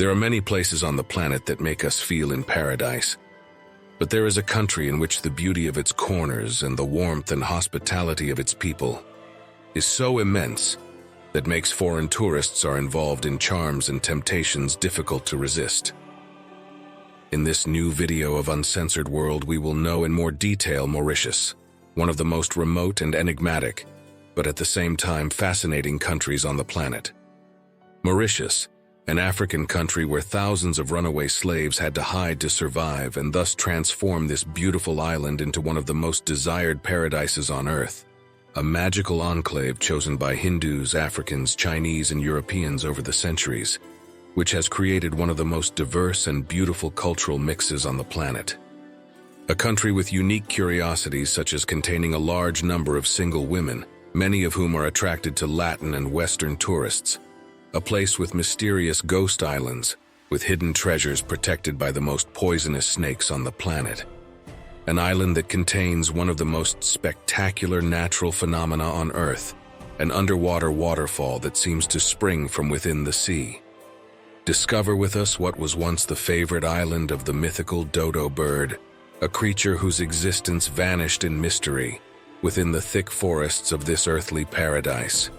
There are many places on the planet that make us feel in paradise. But there is a country in which the beauty of its corners and the warmth and hospitality of its people is so immense that makes foreign tourists are involved in charms and temptations difficult to resist. In this new video of Uncensored World, we will know in more detail Mauritius, one of the most remote and enigmatic, but at the same time fascinating countries on the planet. Mauritius, an African country where thousands of runaway slaves had to hide to survive and thus transform this beautiful island into one of the most desired paradises on Earth. A magical enclave chosen by Hindus, Africans, Chinese, and Europeans over the centuries, which has created one of the most diverse and beautiful cultural mixes on the planet. A country with unique curiosities such as containing a large number of single women, many of whom are attracted to Latin and Western tourists. A place with mysterious ghost islands, with hidden treasures protected by the most poisonous snakes on the planet. An island that contains one of the most spectacular natural phenomena on Earth, an underwater waterfall that seems to spring from within the sea. Discover with us what was once the favorite island of the mythical Dodo bird, a creature whose existence vanished in mystery within the thick forests of this earthly paradise.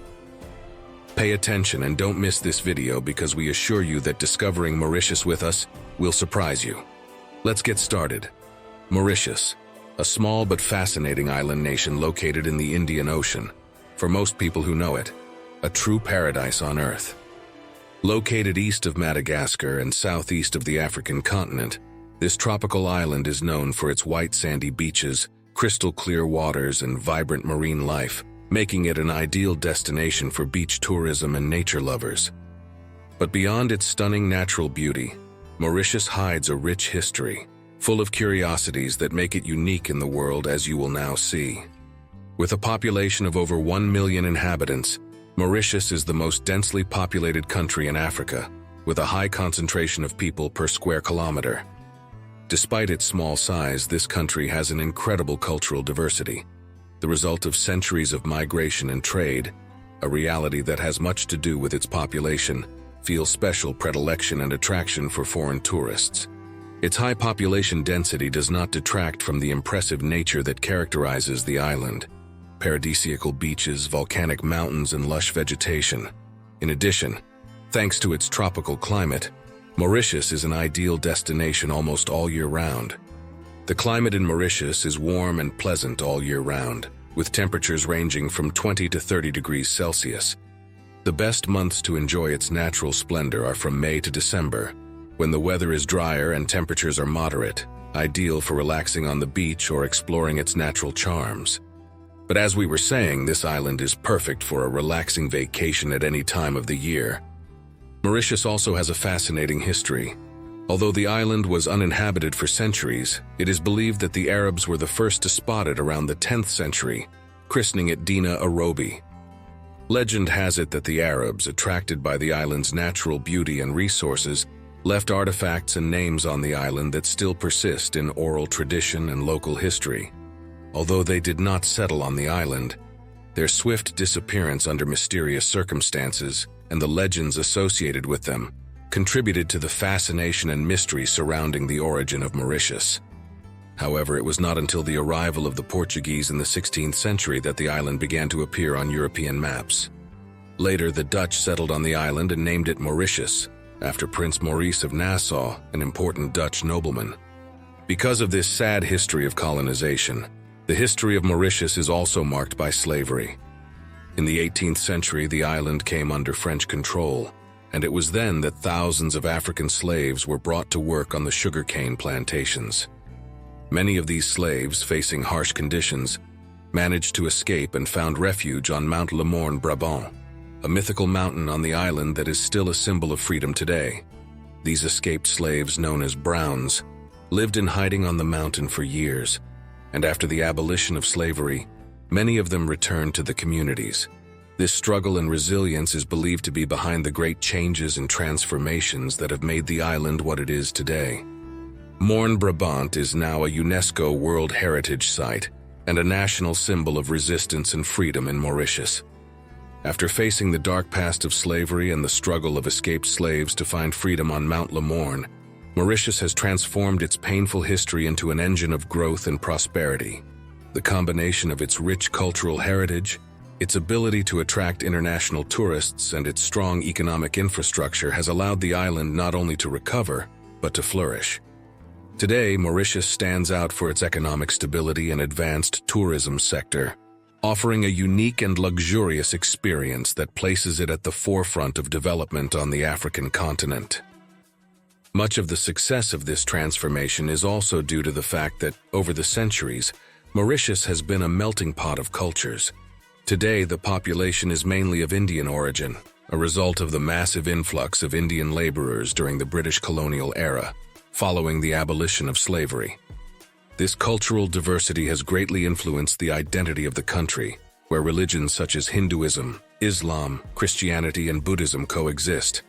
Pay attention and don't miss this video because we assure you that discovering Mauritius with us will surprise you. Let's get started. Mauritius, a small but fascinating island nation located in the Indian Ocean. For most people who know it, a true paradise on Earth. Located east of Madagascar and southeast of the African continent, this tropical island is known for its white sandy beaches, crystal clear waters, and vibrant marine life, making it an ideal destination for beach tourism and nature lovers. But beyond its stunning natural beauty, Mauritius hides a rich history, full of curiosities that make it unique in the world, as you will now see. With a population of over 1 million inhabitants, Mauritius is the most densely populated country in Africa, with a high concentration of people per square kilometer. Despite its small size, this country has an incredible cultural diversity, the result of centuries of migration and trade, a reality that has much to do with its population, feels special predilection and attraction for foreign tourists. Its high population density does not detract from the impressive nature that characterizes the island. Paradisiacal beaches, volcanic mountains, and lush vegetation. In addition, thanks to its tropical climate, Mauritius is an ideal destination almost all year round. The climate in Mauritius is warm and pleasant all year round, with temperatures ranging from 20 to 30 degrees Celsius. The best months to enjoy its natural splendor are from May to December, when the weather is drier and temperatures are moderate, ideal for relaxing on the beach or exploring its natural charms. But as we were saying, this island is perfect for a relaxing vacation at any time of the year. Mauritius also has a fascinating history. Although the island was uninhabited for centuries, it is believed that the Arabs were the first to spot it around the 10th century, christening it Dina Arobi. Legend has it that the Arabs, attracted by the island's natural beauty and resources, left artifacts and names on the island that still persist in oral tradition and local history. Although they did not settle on the island, their swift disappearance under mysterious circumstances and the legends associated with them contributed to the fascination and mystery surrounding the origin of Mauritius. However, it was not until the arrival of the Portuguese in the 16th century that the island began to appear on European maps. Later, the Dutch settled on the island and named it Mauritius, after Prince Maurice of Nassau, an important Dutch nobleman. Because of this sad history of colonization, the history of Mauritius is also marked by slavery. In the 18th century, the island came under French control, and it was then that thousands of African slaves were brought to work on the sugarcane plantations. Many of these slaves, facing harsh conditions, managed to escape and found refuge on Mount Le Morne, Brabant, a mythical mountain on the island that is still a symbol of freedom today. These escaped slaves, known as Browns, lived in hiding on the mountain for years, and after the abolition of slavery, many of them returned to the communities. This struggle and resilience is believed to be behind the great changes and transformations that have made the island what it is today. Morne Brabant is now a UNESCO World Heritage Site and a national symbol of resistance and freedom in Mauritius. After facing the dark past of slavery and the struggle of escaped slaves to find freedom on Mount Lemorne, Mauritius has transformed its painful history into an engine of growth and prosperity. The combination of its rich cultural heritage, its ability to attract international tourists, and its strong economic infrastructure has allowed the island not only to recover, but to flourish. Today, Mauritius stands out for its economic stability and advanced tourism sector, offering a unique and luxurious experience that places it at the forefront of development on the African continent. Much of the success of this transformation is also due to the fact that, over the centuries, Mauritius has been a melting pot of cultures. Today, the population is mainly of Indian origin, a result of the massive influx of Indian laborers during the British colonial era, following the abolition of slavery. This cultural diversity has greatly influenced the identity of the country, where religions such as Hinduism, Islam, Christianity, and Buddhism coexist,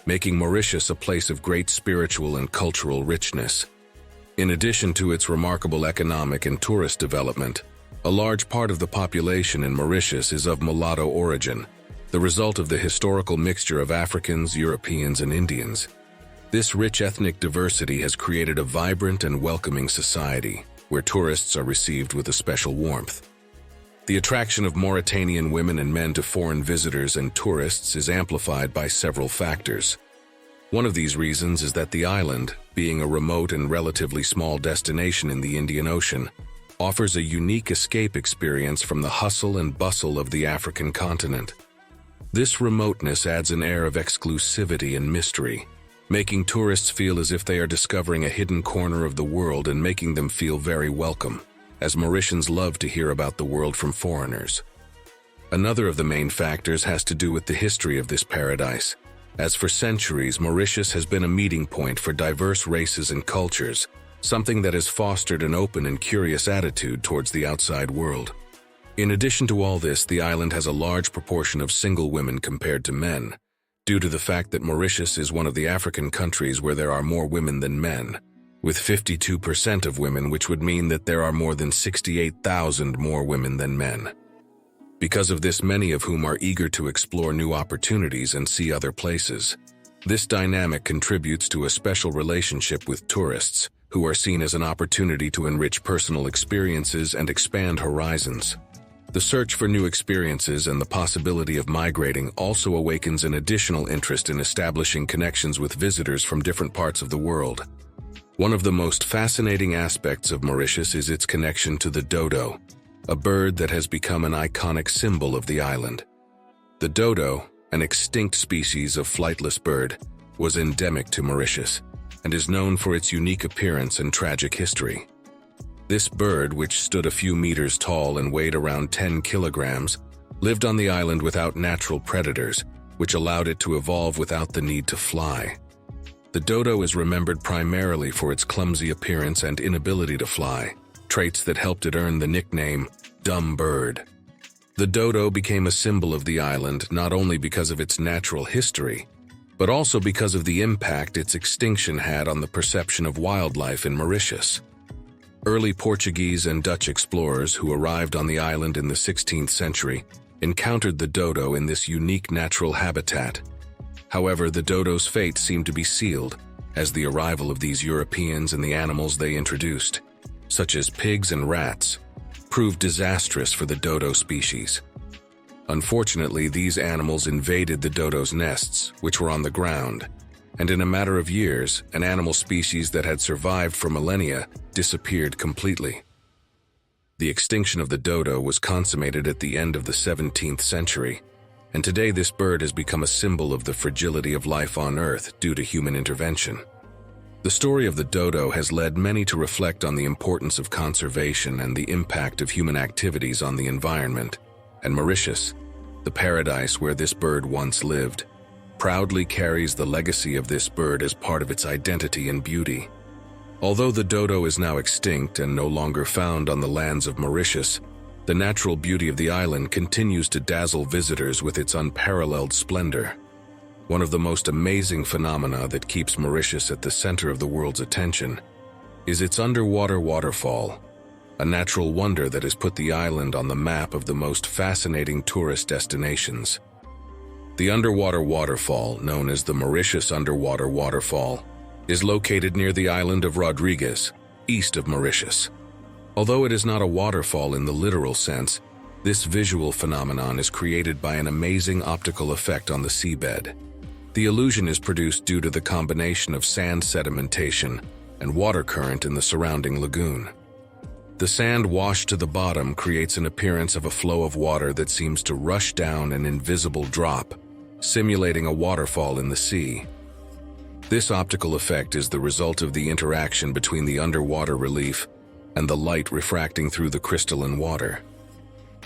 making Mauritius a place of great spiritual and cultural richness. In addition to its remarkable economic and tourist development, a large part of the population in Mauritius is of mulatto origin, the result of the historical mixture of Africans, Europeans, and Indians. This rich ethnic diversity has created a vibrant and welcoming society, where tourists are received with a special warmth. The attraction of Mauritanian women and men to foreign visitors and tourists is amplified by several factors. One of these reasons is that the island, being a remote and relatively small destination in the Indian Ocean, offers a unique escape experience from the hustle and bustle of the African continent. This remoteness adds an air of exclusivity and mystery, making tourists feel as if they are discovering a hidden corner of the world and making them feel very welcome, as Mauritians love to hear about the world from foreigners. Another of the main factors has to do with the history of this paradise, as for centuries Mauritius has been a meeting point for diverse races and cultures, something that has fostered an open and curious attitude towards the outside world. In addition to all this, the island has a large proportion of single women compared to men, due to the fact that Mauritius is one of the African countries where there are more women than men, with 52% of women, which would mean that there are more than 68,000 more women than men. Because of this, many of whom are eager to explore new opportunities and see other places. This dynamic contributes to a special relationship with tourists, who are seen as an opportunity to enrich personal experiences and expand horizons. The search for new experiences and the possibility of migrating also awakens an additional interest in establishing connections with visitors from different parts of the world. One of the most fascinating aspects of Mauritius is its connection to the dodo, a bird that has become an iconic symbol of the island. The dodo, an extinct species of flightless bird, was endemic to Mauritius and is known for its unique appearance and tragic history. This bird, which stood a few meters tall and weighed around 10 kilograms, lived on the island without natural predators, which allowed it to evolve without the need to fly. The dodo is remembered primarily for its clumsy appearance and inability to fly, traits that helped it earn the nickname "dumb bird." The dodo became a symbol of the island not only because of its natural history, but also because of the impact its extinction had on the perception of wildlife in Mauritius. Early Portuguese and Dutch explorers who arrived on the island in the 16th century encountered the dodo in this unique natural habitat. However, the dodo's fate seemed to be sealed, as the arrival of these Europeans and the animals they introduced, such as pigs and rats, proved disastrous for the dodo species. Unfortunately, these animals invaded the dodo's nests, which were on the ground, and in a matter of years, an animal species that had survived for millennia disappeared completely. The extinction of the dodo was consummated at the end of the 17th century, and today this bird has become a symbol of the fragility of life on Earth due to human intervention. The story of the dodo has led many to reflect on the importance of conservation and the impact of human activities on the environment, and Mauritius, the paradise where this bird once lived, proudly carries the legacy of this bird as part of its identity and beauty. Although the dodo is now extinct and no longer found on the lands of Mauritius, the natural beauty of the island continues to dazzle visitors with its unparalleled splendor. One of the most amazing phenomena that keeps Mauritius at the center of the world's attention is its underwater waterfall. a natural wonder that has put the island on the map of the most fascinating tourist destinations. The underwater waterfall, known as the Mauritius Underwater Waterfall, is located near the island of Rodrigues, east of Mauritius. Although it is not a waterfall in the literal sense, this visual phenomenon is created by an amazing optical effect on the seabed. The illusion is produced due to the combination of sand sedimentation and water current in the surrounding lagoon. The sand washed to the bottom creates an appearance of a flow of water that seems to rush down an invisible drop, simulating a waterfall in the sea. This optical effect is the result of the interaction between the underwater relief and the light refracting through the crystalline water.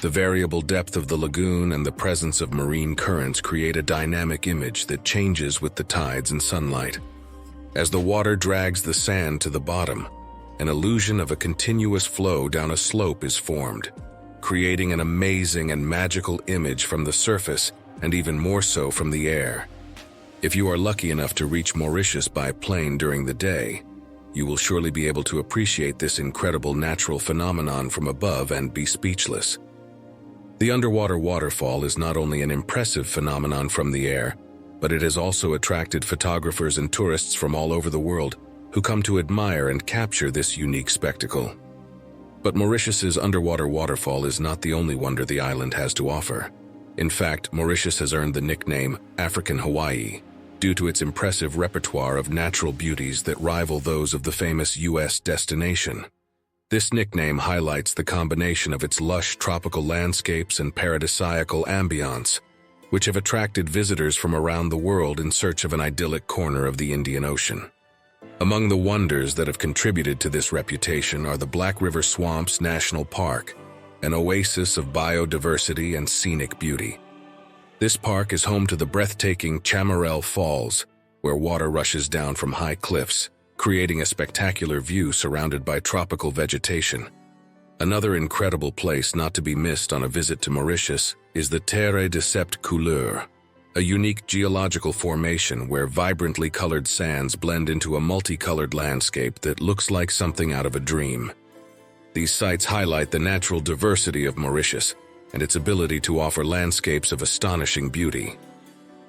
The variable depth of the lagoon and the presence of marine currents create a dynamic image that changes with the tides and sunlight. As the water drags the sand to the bottom, an illusion of a continuous flow down a slope is formed, creating an amazing and magical image from the surface and even more so from the air. If you are lucky enough to reach Mauritius by plane during the day, you will surely be able to appreciate this incredible natural phenomenon from above and be speechless. The underwater waterfall is not only an impressive phenomenon from the air, but it has also attracted photographers and tourists from all over the world who come to admire and capture this unique spectacle. But Mauritius's underwater waterfall is not the only wonder the island has to offer. In fact, Mauritius has earned the nickname African Hawaii due to its impressive repertoire of natural beauties that rival those of the famous U.S. destination. This nickname highlights the combination of its lush tropical landscapes and paradisiacal ambiance, which have attracted visitors from around the world in search of an idyllic corner of the Indian Ocean. Among the wonders that have contributed to this reputation are the Black River Swamps National Park, an oasis of biodiversity and scenic beauty. This park is home to the breathtaking Chamarel Falls, where water rushes down from high cliffs, creating a spectacular view surrounded by tropical vegetation. Another incredible place not to be missed on a visit to Mauritius is the Terre de Sept Couleurs, a unique geological formation where vibrantly colored sands blend into a multicolored landscape that looks like something out of a dream. These sites highlight the natural diversity of Mauritius and its ability to offer landscapes of astonishing beauty.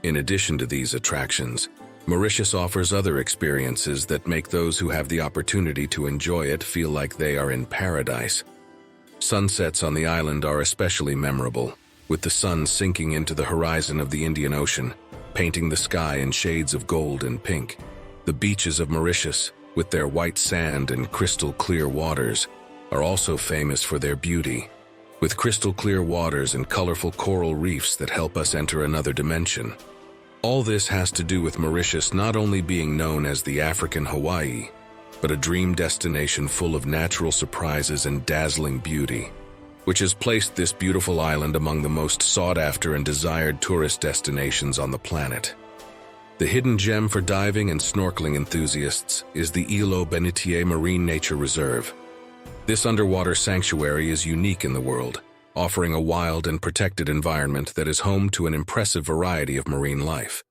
In addition to these attractions, Mauritius offers other experiences that make those who have the opportunity to enjoy it feel like they are in paradise. Sunsets on the island are especially memorable, with the sun sinking into the horizon of the Indian Ocean, painting the sky in shades of gold and pink. The beaches of Mauritius, with their white sand and crystal-clear waters, are also famous for their beauty, with crystal-clear waters and colorful coral reefs that help us enter another dimension. All this has to do with Mauritius not only being known as the African Hawaii, but a dream destination full of natural surprises and dazzling beauty, which has placed this beautiful island among the most sought-after and desired tourist destinations on the planet. The hidden gem for diving and snorkeling enthusiasts is the Îlot Bénitier Marine Nature Reserve. This underwater sanctuary is unique in the world, offering a wild and protected environment that is home to an impressive variety of marine life.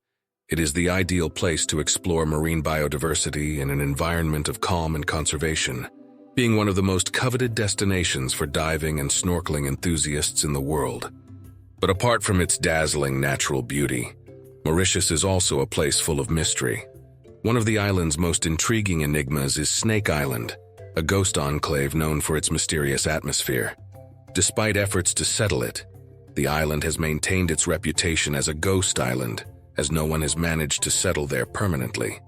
It is the ideal place to explore marine biodiversity in an environment of calm and conservation, being one of the most coveted destinations for diving and snorkeling enthusiasts in the world. But apart from its dazzling natural beauty, Mauritius is also a place full of mystery. One of the island's most intriguing enigmas is Snake Island, a ghost enclave known for its mysterious atmosphere. Despite efforts to settle it, the island has maintained its reputation as a ghost island, as no one has managed to settle there permanently.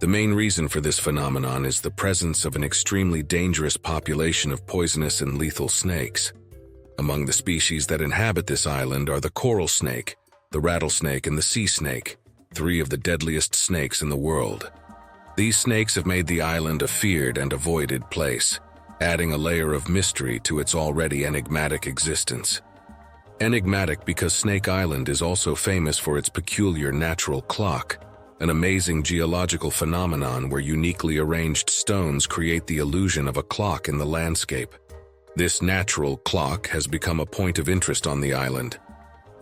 The main reason for this phenomenon is the presence of an extremely dangerous population of poisonous and lethal snakes. Among the species that inhabit this island are the coral snake, the rattlesnake, and the sea snake, three of the deadliest snakes in the world. These snakes have made the island a feared and avoided place, adding a layer of mystery to its already enigmatic existence. Enigmatic because Snake Island is also famous for its peculiar natural clock, an amazing geological phenomenon where uniquely arranged stones create the illusion of a clock in the landscape. This natural clock has become a point of interest on the island.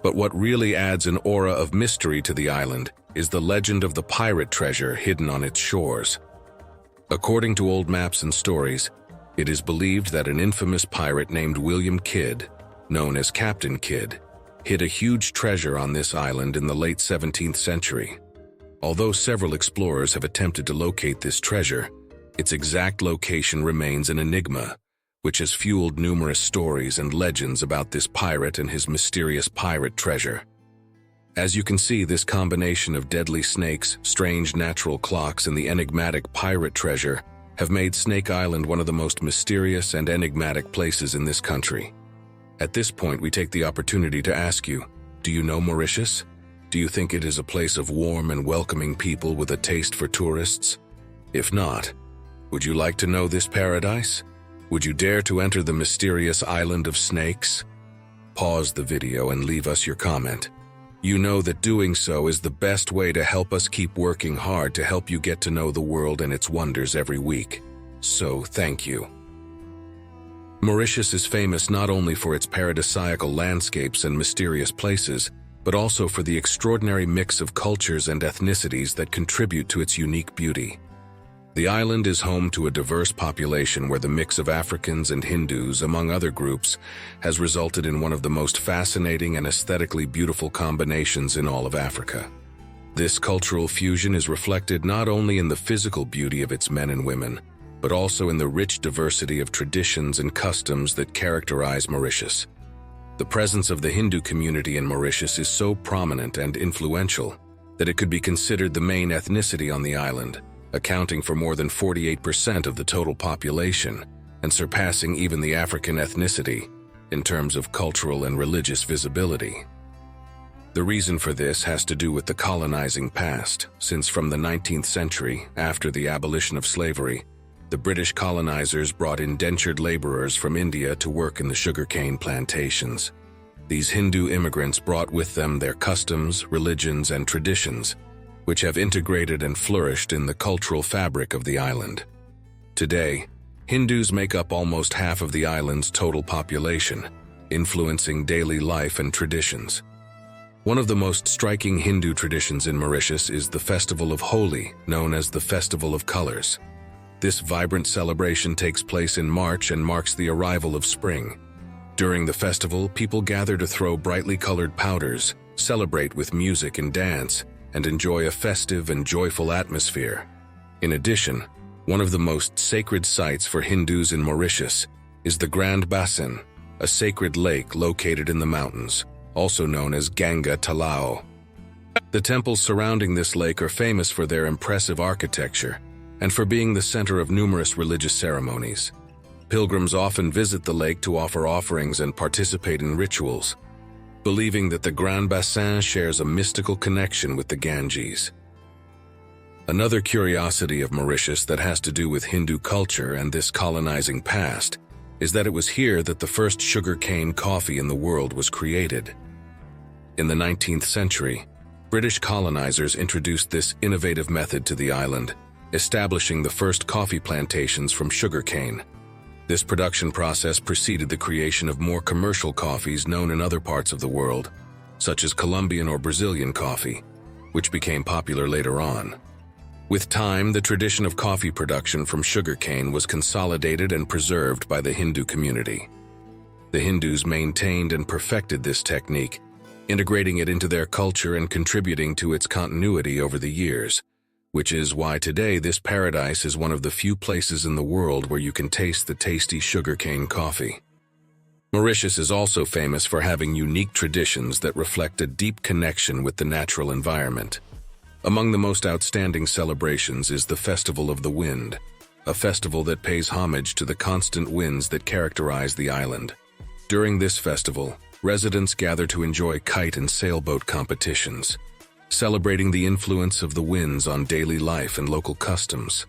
But what really adds an aura of mystery to the island is the legend of the pirate treasure hidden on its shores. According to old maps and stories, It is believed that an infamous pirate named William Kidd, known as Captain Kidd, hid a huge treasure on this island in the late 17th century. Although several explorers have attempted to locate this treasure, its exact location remains an enigma, which has fueled numerous stories and legends about this pirate and his mysterious pirate treasure. As you can see, this combination of deadly snakes, strange natural clocks, and the enigmatic pirate treasure have made Snake Island one of the most mysterious and enigmatic places in this country. At this point, we take the opportunity to ask you, do you know Mauritius? Do you think it is a place of warm and welcoming people with a taste for tourists? If not, would you like to know this paradise? Would you dare to enter the mysterious island of snakes? Pause the video and leave us your comment. You know that doing so is the best way to help us keep working hard to help you get to know the world and its wonders every week. So, thank you. Mauritius is famous not only for its paradisiacal landscapes and mysterious places, but also for the extraordinary mix of cultures and ethnicities that contribute to its unique beauty. The island is home to a diverse population where the mix of Africans and Hindus, among other groups, has resulted in one of the most fascinating and aesthetically beautiful combinations in all of Africa. This cultural fusion is reflected not only in the physical beauty of its men and women, but also in the rich diversity of traditions and customs that characterize Mauritius. The presence of the Hindu community in Mauritius is so prominent and influential that it could be considered the main ethnicity on the island, accounting for more than 48% of the total population and surpassing even the African ethnicity in terms of cultural and religious visibility. The reason for this has to do with the colonizing past, since from the 19th century, after the abolition of slavery, the British colonizers brought indentured laborers from India to work in the sugarcane plantations. These Hindu immigrants brought with them their customs, religions, and traditions, which have integrated and flourished in the cultural fabric of the island. Today, Hindus make up almost half of the island's total population, influencing daily life and traditions. One of the most striking Hindu traditions in Mauritius is the Festival of Holi, known as the Festival of Colors. This vibrant celebration takes place in March and marks the arrival of spring. During the festival, people gather to throw brightly colored powders, celebrate with music and dance, and enjoy a festive and joyful atmosphere. In addition, one of the most sacred sites for Hindus in Mauritius is the Grand Bassin, a sacred lake located in the mountains, also known as Ganga Talao. The temples surrounding this lake are famous for their impressive architecture and for being the center of numerous religious ceremonies. Pilgrims often visit the lake to offer offerings and participate in rituals, believing that the Grand Bassin shares a mystical connection with the Ganges. Another curiosity of Mauritius that has to do with Hindu culture and this colonizing past is that it was here that the first sugarcane coffee in the world was created. In the 19th century, British colonizers introduced this innovative method to the island, establishing the first coffee plantations from sugarcane. This production process preceded the creation of more commercial coffees known in other parts of the world, such as Colombian or Brazilian coffee, which became popular later on. With time, the tradition of coffee production from sugarcane was consolidated and preserved by the Hindu community. The Hindus maintained and perfected this technique, integrating it into their culture and contributing to its continuity over the years, which is why today this paradise is one of the few places in the world where you can taste the tasty sugarcane coffee. Mauritius is also famous for having unique traditions that reflect a deep connection with the natural environment. Among the most outstanding celebrations is the Festival of the Wind, a festival that pays homage to the constant winds that characterize the island. During this festival, residents gather to enjoy kite and sailboat competitions, celebrating the influence of the winds on daily life and local customs.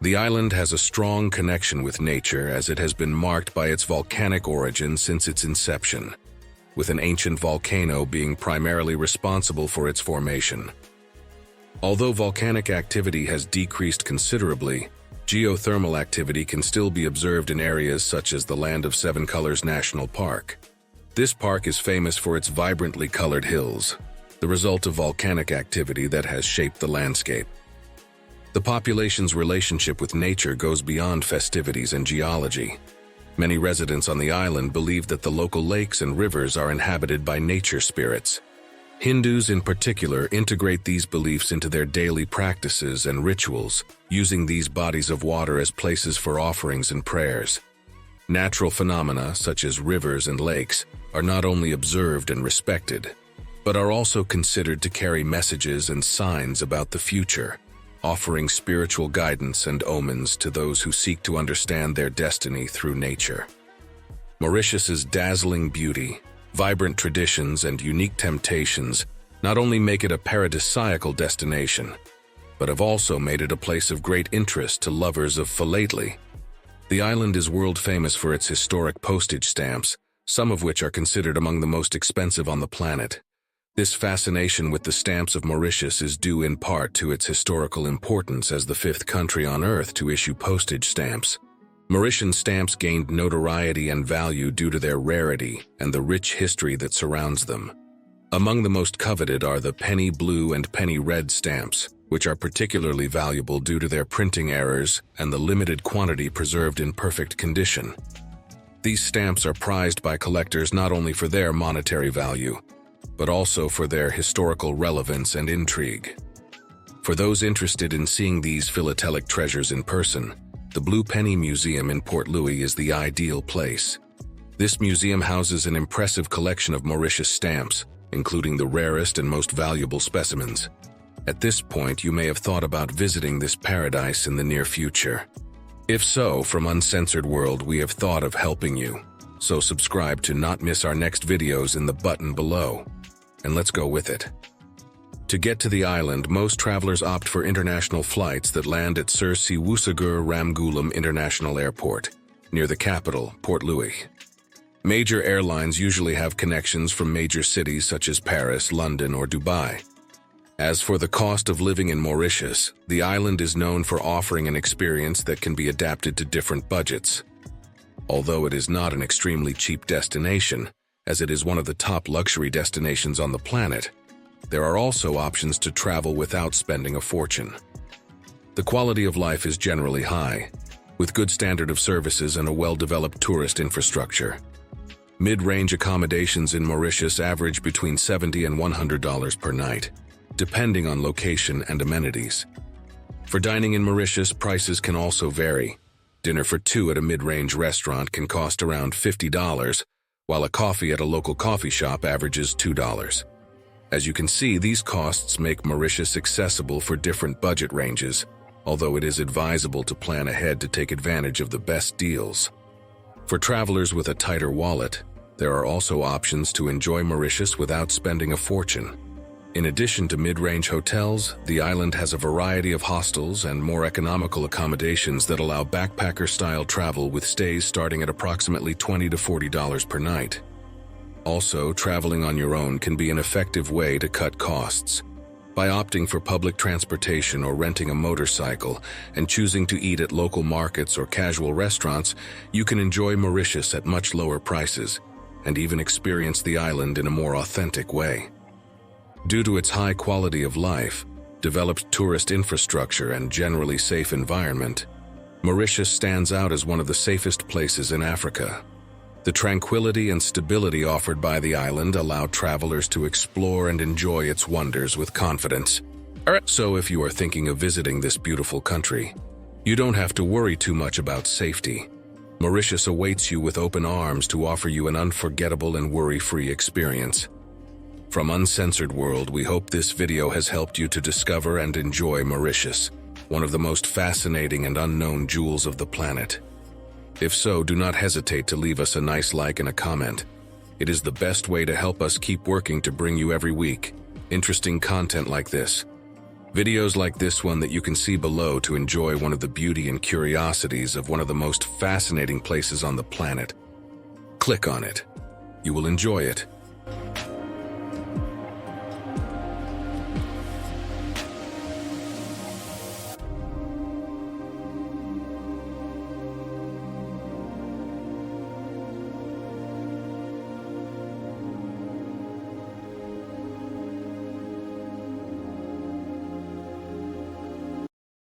The island has a strong connection with nature as it has been marked by its volcanic origin since its inception, with an ancient volcano being primarily responsible for its formation. Although volcanic activity has decreased considerably, geothermal activity can still be observed in areas such as the Land of Seven Colors National Park. This park is famous for its vibrantly colored hills, the result of volcanic activity that has shaped the landscape. The population's relationship with nature goes beyond festivities and geology. Many residents on the island believe that the local lakes and rivers are inhabited by nature spirits. Hindus in particular integrate these beliefs into their daily practices and rituals, using these bodies of water as places for offerings and prayers. Natural phenomena, such as rivers and lakes, are not only observed and respected, but are also considered to carry messages and signs about the future, offering spiritual guidance and omens to those who seek to understand their destiny through nature. Mauritius's dazzling beauty, vibrant traditions, and unique temptations not only make it a paradisiacal destination, but have also made it a place of great interest to lovers of philately. The island is world famous for its historic postage stamps, some of which are considered among the most expensive on the planet. This fascination with the stamps of Mauritius is due in part to its historical importance as the fifth country on Earth to issue postage stamps. Mauritian stamps gained notoriety and value due to their rarity and the rich history that surrounds them. Among the most coveted are the penny blue and penny red stamps, which are particularly valuable due to their printing errors and the limited quantity preserved in perfect condition. These stamps are prized by collectors not only for their monetary value, but also for their historical relevance and intrigue. For those interested in seeing these philatelic treasures in person, the Blue Penny Museum in Port Louis is the ideal place. This museum houses an impressive collection of Mauritius stamps, including the rarest and most valuable specimens. At this point, you may have thought about visiting this paradise in the near future. If so, from Uncensored World, we have thought of helping you. So subscribe to not miss our next videos in the button below. And let's go with it. To get to the island, most travelers opt for international flights that land at Sir Siwusagur Ramgoolam International Airport, near the capital, Port Louis. Major airlines usually have connections from major cities such as Paris, London, or Dubai. As for the cost of living in Mauritius, the island is known for offering an experience that can be adapted to different budgets. Although it is not an extremely cheap destination, as it is one of the top luxury destinations on the planet, there are also options to travel without spending a fortune. The quality of life is generally high, with good standard of services and a well-developed tourist infrastructure. Mid-range accommodations in Mauritius average between $70 and $100 per night, depending on location and amenities. For dining in Mauritius, prices can also vary. Dinner for two at a mid-range restaurant can cost around $50, while a coffee at a local coffee shop averages $2. As you can see, these costs make Mauritius accessible for different budget ranges, although it is advisable to plan ahead to take advantage of the best deals. For travelers with a tighter wallet, there are also options to enjoy Mauritius without spending a fortune. In addition to mid-range hotels, the island has a variety of hostels and more economical accommodations that allow backpacker-style travel with stays starting at approximately $20 to $40 per night. Also, traveling on your own can be an effective way to cut costs. By opting for public transportation or renting a motorcycle and choosing to eat at local markets or casual restaurants, you can enjoy Mauritius at much lower prices and even experience the island in a more authentic way. Due to its high quality of life, developed tourist infrastructure, and generally safe environment, Mauritius stands out as one of the safest places in Africa. The tranquility and stability offered by the island allow travelers to explore and enjoy its wonders with confidence. So if you are thinking of visiting this beautiful country, you don't have to worry too much about safety. Mauritius awaits you with open arms to offer you an unforgettable and worry-free experience. From Uncensored World, we hope this video has helped you to discover and enjoy Mauritius, one of the most fascinating and unknown jewels of the planet. If so, do not hesitate to leave us a nice like and a comment. It is the best way to help us keep working to bring you every week interesting content like this. Videos like this one that you can see below to enjoy one of the beauty and curiosities of one of the most fascinating places on the planet. Click on it. You will enjoy it.